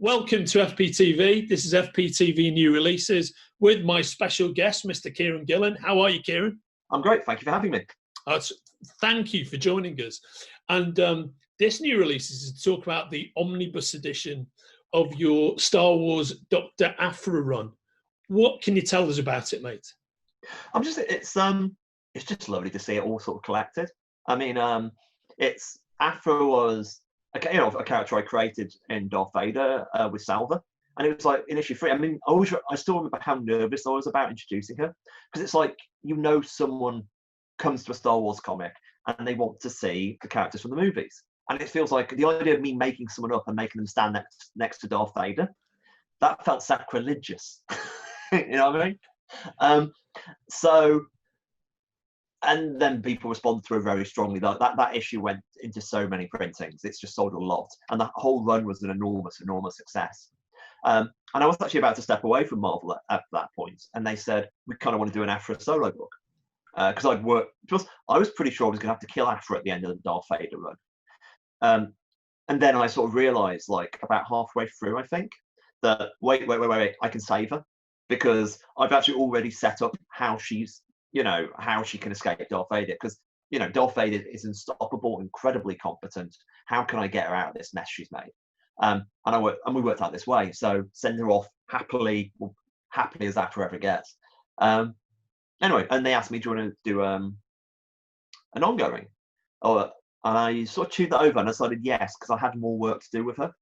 Welcome to FPTV. This is FPTV New Releases with my special guest, Mr. Kieron Gillen. How are you, Kieron? I'm great. Thank you for having me. Thank you for joining us. And this New Releases is to talk about the Omnibus edition of your Star Wars Dr. Aphra run. What can you tell us about it, mate? It's just lovely to see it all sort of collected. I mean, Aphra was a character I created in Darth Vader with Salva, and it was like in issue 3. I mean, I still remember how nervous I was about introducing her, because it's like, someone comes to a Star Wars comic and they want to see the characters from the movies, and it feels like the idea of me making someone up and making them stand next to Darth Vader, that felt sacrilegious. You know what I mean? And then people responded to it very strongly. That issue went into so many printings. It's just sold a lot. And that whole run was an enormous, enormous success. And I was actually about to step away from Marvel at that point. And they said, we kind of want to do an Aphra solo book. Because I was pretty sure I was going to have to kill Aphra at the end of the Darth Vader run. And then I sort of realized, like, about halfway through, I think, that, wait, I can save her. Because I've actually already set up how she can escape Darth Vader, because Darth Vader is unstoppable, incredibly competent. How can I get her out of this mess she's made? And we worked out this way. So send her off happily as Aphra ever gets. Anyway, and they asked me, do you want to do an ongoing? And I sort of chewed that over and I decided yes, because I had more work to do with her.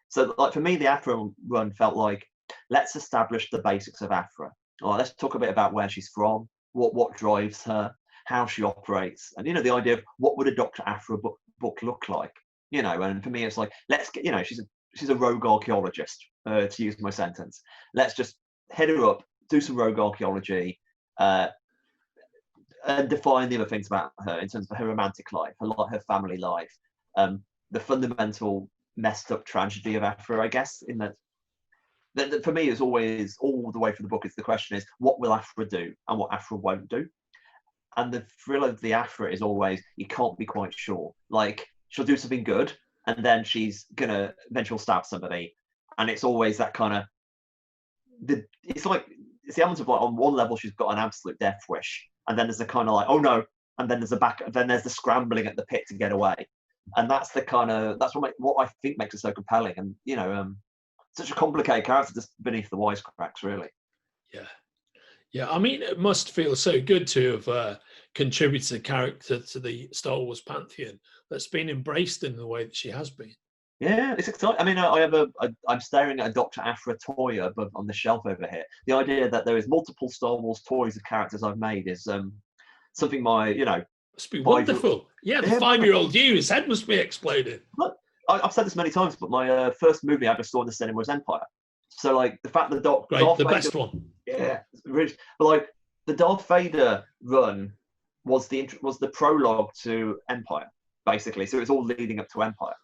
So, like, for me, the Aphra run felt like, let's establish the basics of Aphra. Let's talk a bit about where she's from, what drives her, how she operates, and the idea of what would a Dr. Aphra book look like. And for me, it's like, let's get, she's a rogue archaeologist, to use my sentence. Let's just head her up, do some rogue archaeology, and define the other things about her in terms of her romantic life, her family life, the fundamental messed up tragedy of Aphra, I guess, in that for me is always, all the way through the book, the question is, what will Aphra do and what Aphra won't do? And the thrill of the Aphra is always, you can't be quite sure. Like, she'll do something good, and then then she'll stab somebody. And it's always that kind of, it's the element of, like, on one level, she's got an absolute death wish. And then there's the kind of like, oh no. And then there's the scrambling at the pit to get away. And that's what I think makes it so compelling. And, such a complicated character just beneath the wisecracks, really. Yeah. I mean, it must feel so good to have contributed a character to the Star Wars pantheon that's been embraced in the way that she has been. Yeah, it's exciting. I mean, I'm staring at a Dr. Aphra toy above on the shelf over here. The idea that there is multiple Star Wars toys of characters I've made is something must be wonderful. Yeah, the 5-year-old you, his head must be exploding. Look, I've said this many times, but my first movie I ever saw in the cinema was Empire. So, like, the fact that Darth the Vader, best one. Yeah, but like the Darth Vader run was the prologue to Empire, basically. So it's all leading up to Empire.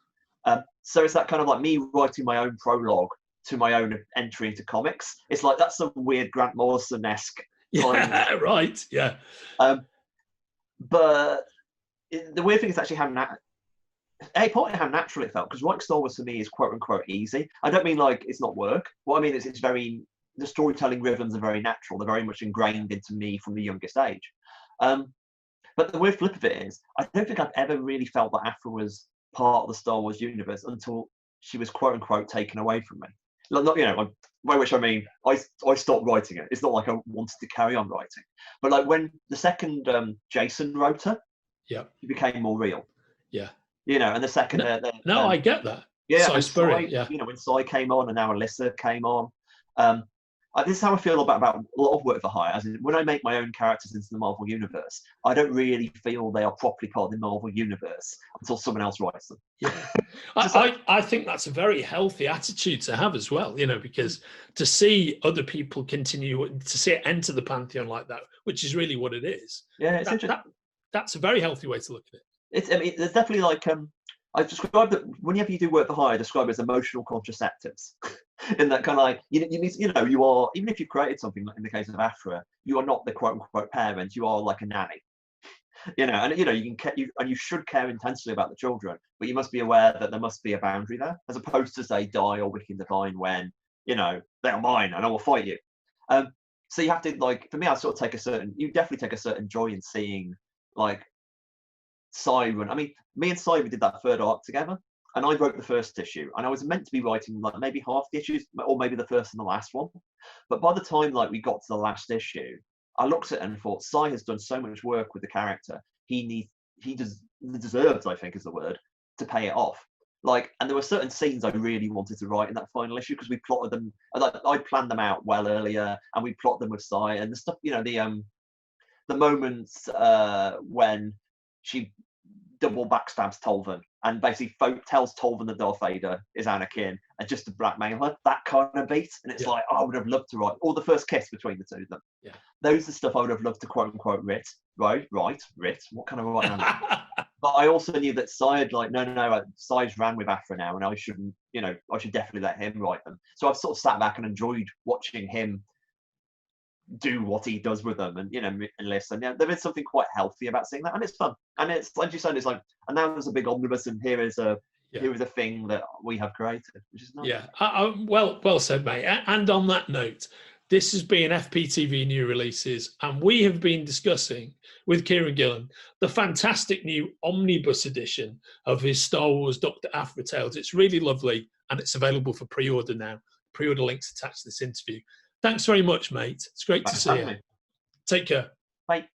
So it's that kind of like me writing my own prologue to my own entry into comics. It's like, that's some weird Grant Morrison-esque. Yeah, right. Yeah. But the weird thing is actually partly how natural it felt, because writing Star Wars for me is quote unquote easy. I don't mean like it's not work. What I mean is the storytelling rhythms are very natural. They're very much ingrained into me from the youngest age. But the weird flip of it is, I don't think I've ever really felt that Aphra was part of the Star Wars universe until she was quote unquote taken away from me. By which I mean I stopped writing it. It's not like I wanted to carry on writing, but like when the second Jason wrote her, yeah, she became more real. Yeah. And the second... I get that. Yeah, Psy Spirit, yeah. When Psy came on and now Alyssa came on. This is how I feel about a lot of work for hire. As in, when I make my own characters into the Marvel Universe, I don't really feel they are properly part of the Marvel Universe until someone else writes them. Yeah. I think that's a very healthy attitude to have as well, because to see other people continue, to see it enter the pantheon like that, which is really what it is. Yeah, it's interesting. That's a very healthy way to look at it. There's definitely like I describe that whenever you do work for hire, I describe it as emotional contraceptives. In that kind of like, you need, you are, even if you've created something, like in the case of Aphra, you are not the quote unquote parent, you are like a nanny. You know, and you should care intensely about the children, but you must be aware that there must be a boundary there, as opposed to say die or wicked divine when they are mine and I will fight you. So you have to, like, for me, I sort of you definitely take a certain joy in seeing, like, Siren. I mean, me and Siren did that third arc together, and I wrote the first issue, and I was meant to be writing like maybe half the issues, or maybe the first and the last one. But by the time like we got to the last issue, I looked at it and thought, Sai has done so much work with the character. He deserves, I think is the word, to pay it off. Like, and there were certain scenes I really wanted to write in that final issue because we plotted them. I planned them out well earlier, and we plot them with Sai and the stuff. The moments when she double backstabs Tolvan and basically tells Tolvan that Darth Vader is Anakin, and just to blackmail her, that kind of beat. And it's like, I would have loved to write, or the first kiss between the two of them. Yeah. Those are stuff I would have loved to quote unquote writ. What kind of writing? But I also knew that Sai had no, Sai's ran with Aphra now, and I shouldn't, I should definitely let him write them. So I've sort of sat back and enjoyed watching him do what he does with them, and and listen. Yeah, there is something quite healthy about seeing that, and it's fun. And it's like you said, it's like, and now there's a big omnibus, and here is a thing that we have created, which is nice. Yeah, well said, mate. And on that note, this has been FPTV New Releases, and we have been discussing with Kieron Gillen the fantastic new omnibus edition of his Star Wars Dr. Aphra Tales. It's really lovely, and it's available for pre-order now. Pre-order links attached to this interview. Thanks very much, mate. It's great to see you. Take care. Bye.